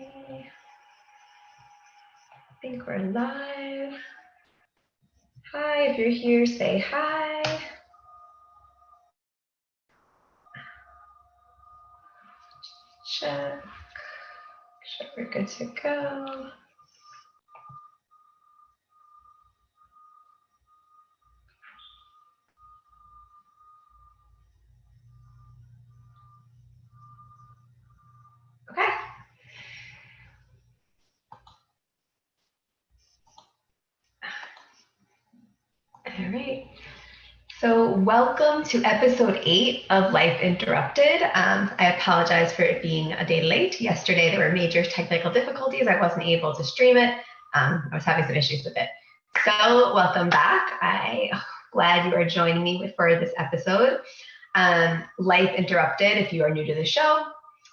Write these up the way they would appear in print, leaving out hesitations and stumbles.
I think we're live. Hi, if you're here, say hi. Check. Sure we're good to go. Okay. All right. So welcome to episode 8 of Life Interrupted. I apologize for it being a day late. Yesterday there were major technical difficulties. I wasn't able to stream it. I was having some issues with it. So welcome back. I'm glad you are joining me for this episode. Life Interrupted, if you are new to the show,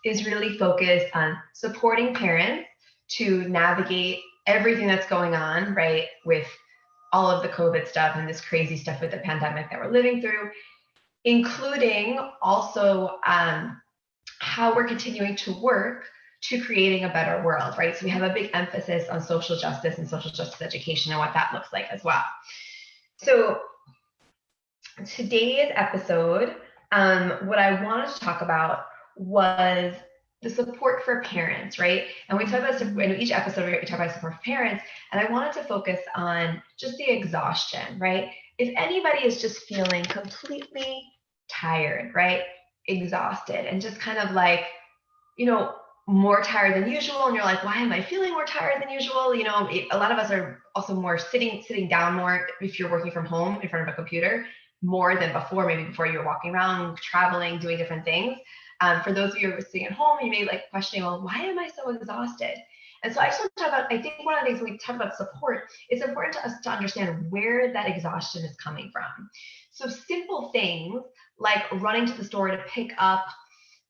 is really focused on supporting parents to navigate everything that's going on, right, with all of the COVID stuff and this crazy stuff with the pandemic that we're living through, including also how we're continuing to work to creating a better world, right? So we have a big emphasis on social justice and social justice education and what that looks like as well. So today's episode, what I wanted to talk about was the support for parents, right? And we talk about, in each episode, we talk about support for parents, and I wanted to focus on just the exhaustion, right? If anybody is just feeling completely tired, right? Exhausted, and just kind of like, more tired than usual, and you're like, why am I feeling more tired than usual? A lot of us are also more sitting down more if you're working from home in front of a computer, more than before, maybe before you were walking around, traveling, doing different things. For those of you who are sitting at home, you may be like questioning, well, why am I so exhausted? And so I just want to talk about, I think one of the things when we talk about support, it's important to us to understand where that exhaustion is coming from. So simple things like running to the store to pick up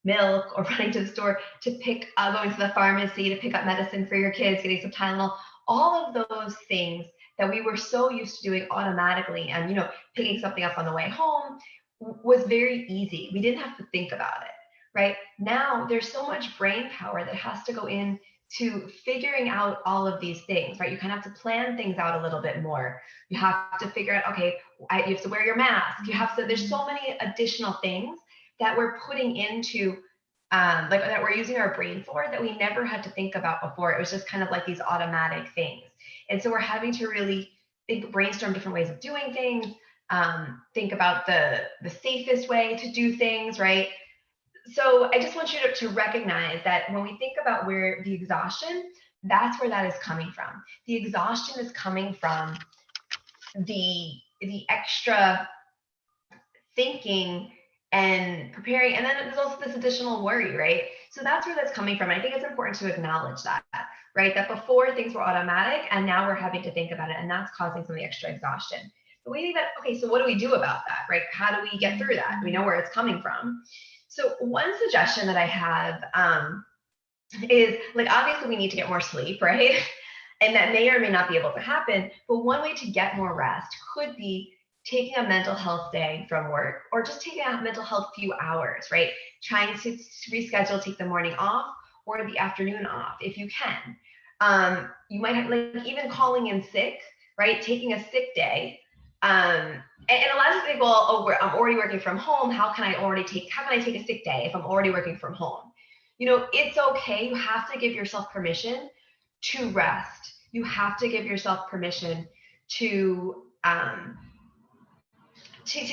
milk, or running to the store to going to the pharmacy to pick up medicine for your kids, getting some Tylenol, all of those things that we were so used to doing automatically, and picking something up on the way home was very easy. We didn't have to think about it, right? Now there's so much brain power that has to go in to figuring out all of these things, right? You kind of have to plan things out a little bit more. You have to figure out, okay, you have to wear your mask. There's so many additional things that we're putting into like that we're using our brain for, that we never had to think about before. It was just kind of like these automatic things. And so we're having to really brainstorm different ways of doing things, think about the safest way to do things, right? So I just want you to recognize that when we think about where the exhaustion, that's where that is coming from. The exhaustion is coming from the extra thinking and preparing, and then there's also this additional worry, right? So that's where that's coming from. And I think it's important to acknowledge that, right? That before things were automatic, and now we're having to think about it, and that's causing some of the extra exhaustion. But we think that, okay, so what do we do about that, right? How do we get through that? We know where it's coming from. So one suggestion that I have is, like, obviously we need to get more sleep, right? And that may or may not be able to happen, but one way to get more rest could be taking a mental health day from work, or just taking a mental health few hours, right? Trying to reschedule, take the morning off or the afternoon off if you can. You might have, like, even calling in sick, right? Taking a sick day. And a lot of people think, well, I'm already working from home. How can I take a sick day if I'm already working from home? It's okay. You have to give yourself permission to rest. You have to give yourself permission to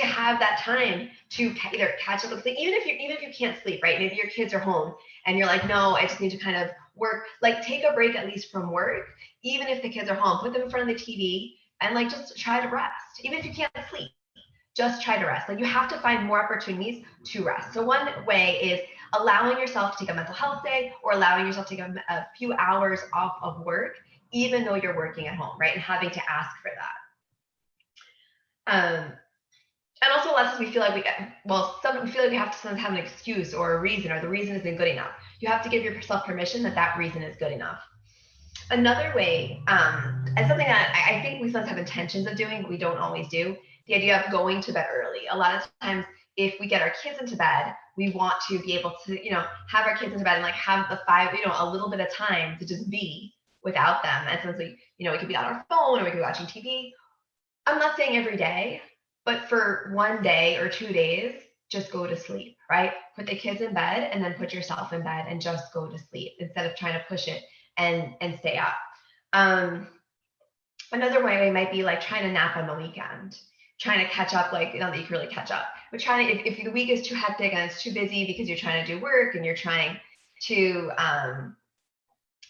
have that time to either catch up with sleep, even if you can't sleep, right? Maybe your kids are home and you're like, no, I just need to kind of work. Like, take a break at least from work, even if the kids are home. Put them in front of the TV and, like, just try to rest. Even if you can't sleep, just try to rest. Like, you have to find more opportunities to rest. So one way is allowing yourself to take a mental health day, or allowing yourself to take a few hours off of work, even though you're working at home, right? And having to ask for that. And also, lots of we feel like we have to sometimes have an excuse or a reason, or the reason isn't good enough. You have to give yourself permission that reason is good enough. Another way, and something that I think we sometimes have intentions of doing, but we don't always do, the idea of going to bed early. A lot of times, if we get our kids into bed, we want to be able to, have our kids into bed and like have the five, a little bit of time to just be without them. And so it's like, we could be on our phone or we could be watching TV. I'm not saying every day, but for one day or 2 days, just go to sleep, right? Put the kids in bed and then put yourself in bed and just go to sleep instead of trying to push it and stay up. Another way might be like trying to nap on the weekend, trying to catch up, like, that you can really catch up. But trying to, if the week is too hectic and it's too busy because you're trying to do work and you're trying to,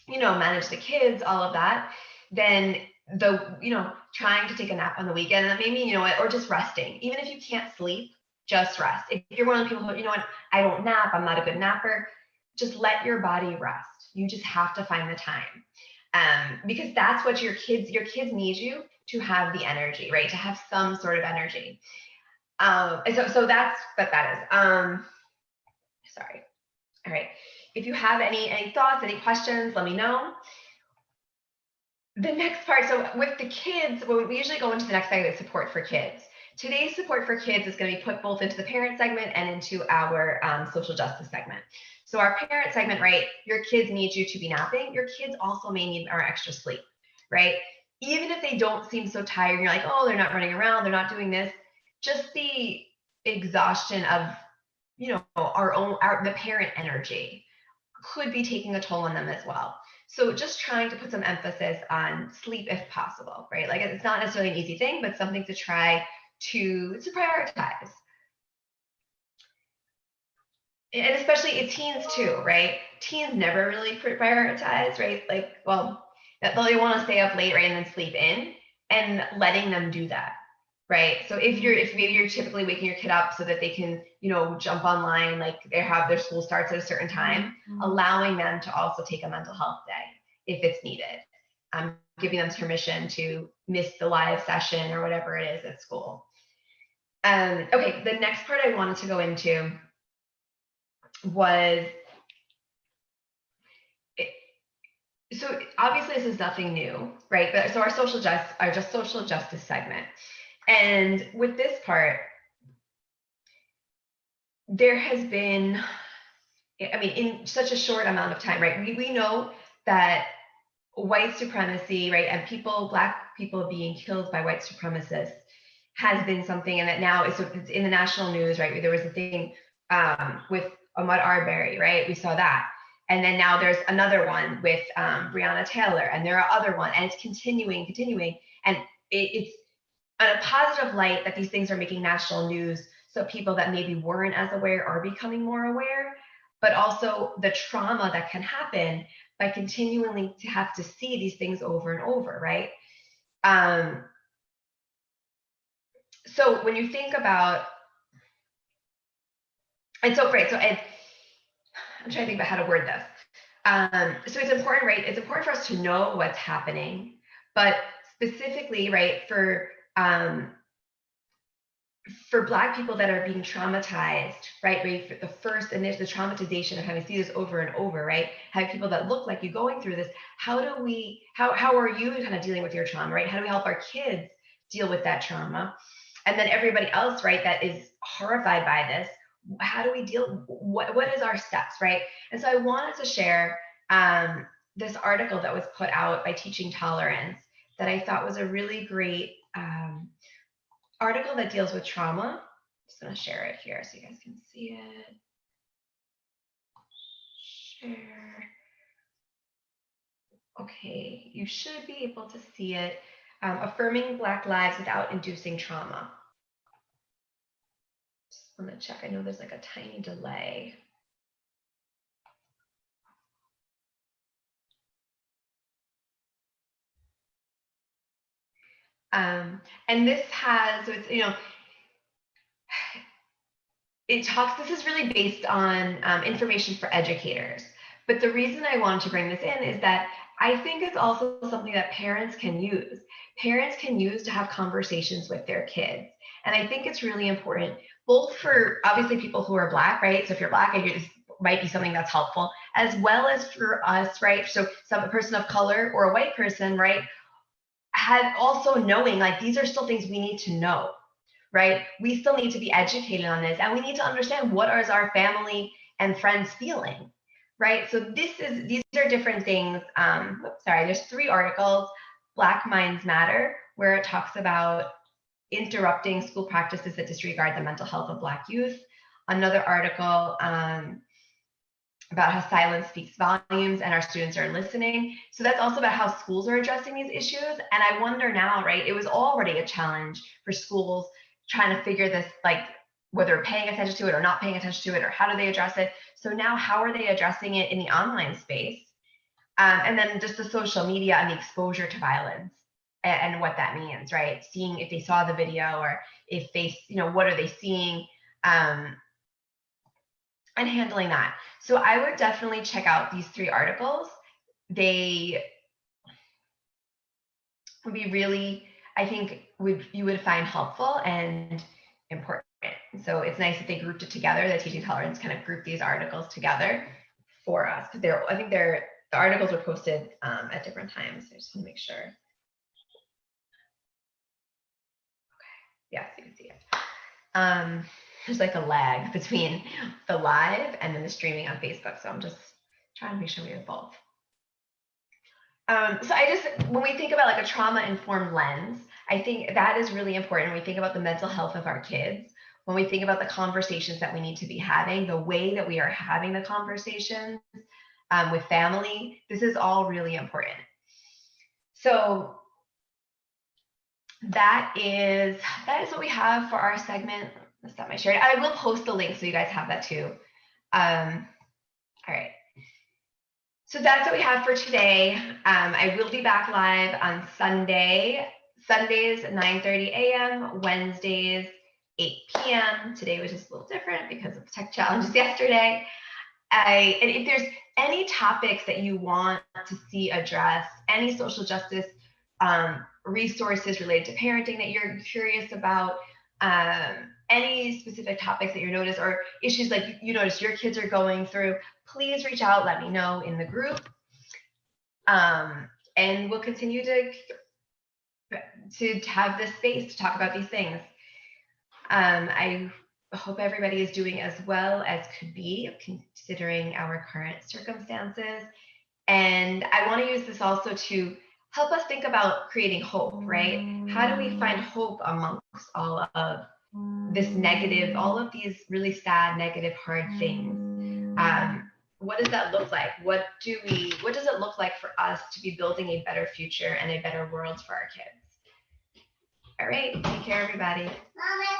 manage the kids, all of that, then trying to take a nap on the weekend, and maybe, or just resting. Even if you can't sleep, just rest. If you're one of the people who, I don't nap, I'm not a good napper, just let your body rest. You just have to find the time. Because that's what your kids need you to have the energy, right? To have some sort of energy. So that's what that is. Sorry. All right. If you have any thoughts, any questions, let me know. The next part, so with the kids, well, we usually go into the next segment, support for kids. Today's support for kids is going to be put both into the parent segment and into our social justice segment. So our parent segment, right, your kids need you to be napping. Your kids also may need our extra sleep, right? Even if they don't seem so tired, you're like, oh, they're not running around, they're not doing this. Just the exhaustion of, the parent energy could be taking a toll on them as well. So just trying to put some emphasis on sleep if possible, right? Like, it's not necessarily an easy thing, but something to try to prioritize. And especially teens too, right? Teens never really prioritize, right? Like, well, they want to stay up late, right, and then sleep in, and letting them do that, right? So if maybe you're typically waking your kid up so that they can, jump online, like their school starts at a certain time, allowing them to also take a mental health day if it's needed. Giving them permission to miss the live session or whatever it is at school. Okay, the next part I wanted to go into was, so obviously this is nothing new, right? But so our social justice segment, and with this part, there has been, in such a short amount of time, right? We know that white supremacy, right, and Black people being killed by white supremacists has been something, and that now it's in the national news, right? There was a thing with Ahmaud Arbery, right? We saw that. And then now there's another one with Breonna Taylor, and there are other ones, and it's continuing. And it's on a positive light that these things are making national news, so people that maybe weren't as aware are becoming more aware, but also the trauma that can happen by continually to have to see these things over and over, right? So when you think about, I'm trying to think about how to word this. So it's important, right? It's important for us to know what's happening, but specifically, right, for Black people that are being traumatized, right? For the first initial, the traumatization of having to see this over and over, right? Having people that look like you going through this, how are you kind of dealing with your trauma, right? How do we help our kids deal with that trauma? And then everybody else, right, that is horrified by this, how do we deal? What is our steps, right? And so I wanted to share this article that was put out by Teaching Tolerance that I thought was a really great article that deals with trauma. I'm just going to share it here so you guys can see it. Share. Okay, you should be able to see it. Affirming Black lives without inducing trauma. I'm gonna check. I know there's like a tiny delay. And this has, so it's, this is really based on information for educators. But the reason I wanted to bring this in is that I think it's also something that parents can use. Parents can use to have conversations with their kids. And I think it's really important, both for obviously people who are Black, right? So if you're Black, this might be something that's helpful, as well as for us, right? So a person of color or a white person, right? Had also knowing, like, these are still things we need to know, right? We still need to be educated on this, and we need to understand what is our family and friends feeling, right? So these are different things. There's 3 articles. Black Minds Matter, where it talks about interrupting school practices that disregard the mental health of Black youth. Another article about how silence speaks volumes and our students are listening. So that's also about how schools are addressing these issues. And I wonder now, right, it was already a challenge for schools trying to figure this, like whether paying attention to it or not paying attention to it, or how do they address it. So now how are they addressing it in the online space? And then just the social media and the exposure to violence and what that means, right? Seeing if they saw the video, or if they, what are they seeing? And handling that. So I would definitely check out these 3 articles. They would be really, I think, you would find helpful and important. So it's nice that they grouped it together. The Teaching Tolerance kind of grouped these articles together for us, because the articles were posted at different times. I just want to make sure. Okay. Yes, you can see it. There's like a lag between the live and then the streaming on Facebook. So I'm just trying to make sure we have both. When we think about like a trauma-informed lens, I think that is really important. When we think about the mental health of our kids, when we think about the conversations that we need to be having, the way that we are having the conversations with family, this is all really important. So that is what we have for our segment. Let's stop my sharing. I will post the link so you guys have that too. All right. So that's what we have for today. I will be back live on Sundays 9:30 a.m., Wednesdays 8 p.m. Today was just a little different because of tech challenges yesterday. And if there's any topics that you want to see addressed, any social justice resources related to parenting that you're curious about, any specific topics that you notice, or issues like you notice your kids are going through, please reach out, let me know in the group. And we'll continue to have this space to talk about these things. I hope everybody is doing as well as could be, considering our current circumstances. And I want to use this also to help us think about creating hope, right? How do we find hope amongst all of this negative, all of these really sad, negative, hard things? What does that look like? What does it look like for us to be building a better future and a better world for our kids? All right, take care, everybody. Mama.